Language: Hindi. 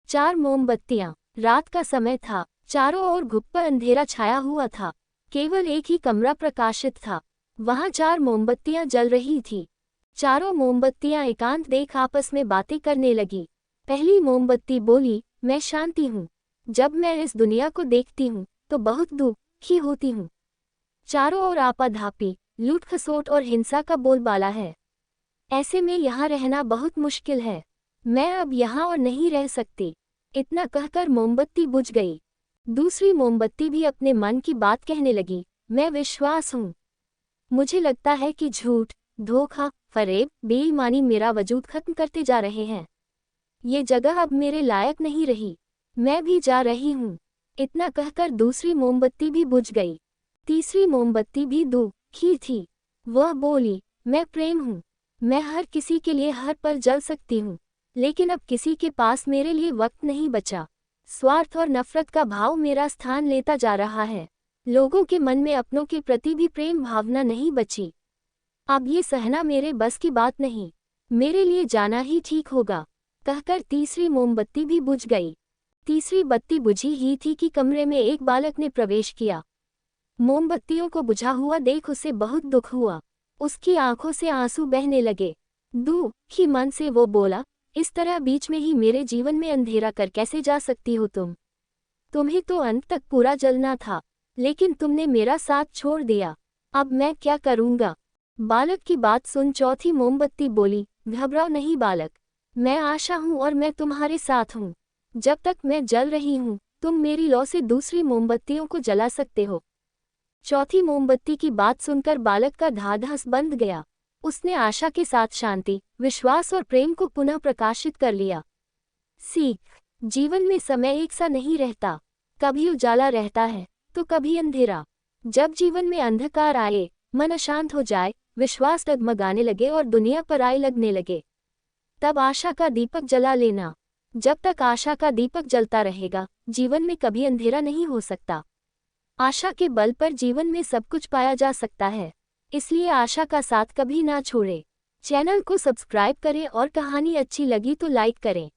4 मोमबत्तियां। रात का समय था। चारों ओर घुप्पा अंधेरा छाया हुआ था। केवल एक ही कमरा प्रकाशित था। वहां 4 मोमबत्तियां जल रही थी। चारों मोमबत्तियां एकांत देख आपस में बातें करने लगी। पहली मोमबत्ती बोली, मैं शांति हूँ। जब मैं इस दुनिया को देखती हूँ तो बहुत दुखी होती हूँ। चारों ओर आपाधापी, लूट खसोट और हिंसा का बोलबाला है। ऐसे में यहाँ रहना बहुत मुश्किल है। मैं अब यहाँ और नहीं रह सकती। इतना कहकर मोमबत्ती बुझ गई। दूसरी मोमबत्ती भी अपने मन की बात कहने लगी, मैं विश्वास हूँ। मुझे लगता है कि झूठ, धोखा, फरेब, बेईमानी मेरा वजूद खत्म करते जा रहे हैं। ये जगह अब मेरे लायक नहीं रही। मैं भी जा रही हूँ। इतना कहकर दूसरी मोमबत्ती भी बुझ गई। तीसरी मोमबत्ती भी दुखी थी। वह बोली, मैं प्रेम हूँ। मैं हर किसी के लिए हर पल जल सकती हूँ, लेकिन अब किसी के पास मेरे लिए वक्त नहीं बचा। स्वार्थ और नफरत का भाव मेरा स्थान लेता जा रहा है। लोगों के मन में अपनों के प्रति भी प्रेम भावना नहीं बची। अब ये सहना मेरे बस की बात नहीं। मेरे लिए जाना ही ठीक होगा। कहकर तीसरी मोमबत्ती भी बुझ गई। तीसरी बत्ती बुझी ही थी कि कमरे में एक बालक ने प्रवेश किया। मोमबत्तियों को बुझा हुआ देख उसे बहुत दुख हुआ। उसकी आंखों से आंसू बहने लगे। दुखी मन से वो बोला, इस तरह बीच में ही मेरे जीवन में अंधेरा कर कैसे जा सकती हो तुम? तुम्हें तो अंत तक पूरा जलना था, लेकिन तुमने मेरा साथ छोड़ दिया। अब मैं क्या करूँगा? बालक की बात सुन चौथी मोमबत्ती बोली, घबराओ नहीं बालक, मैं आशा हूँ और मैं तुम्हारे साथ हूँ। जब तक मैं जल रही हूँ, तुम मेरी लौ से दूसरी मोमबत्तियों को जला सकते हो। चौथी मोमबत्ती की बात सुनकर बालक का ढाढ़स बंध गया। उसने आशा के साथ शांति, विश्वास और प्रेम को पुनः प्रकाशित कर लिया। सीख, जीवन में समय एक सा नहीं रहता। कभी उजाला रहता है तो कभी अंधेरा। जब जीवन में अंधकार आए, मन अशांत हो जाए, विश्वास डगमगाने लगे और दुनिया पराई लगने लगे, तब आशा का दीपक जला लेना। जब तक आशा का दीपक जलता रहेगा, जीवन में कभी अंधेरा नहीं हो सकता। आशा के बल पर जीवन में सब कुछ पाया जा सकता है। इसलिए आशा का साथ कभी ना छोड़े। चैनल को सब्सक्राइब करें और कहानी अच्छी लगी तो लाइक करें।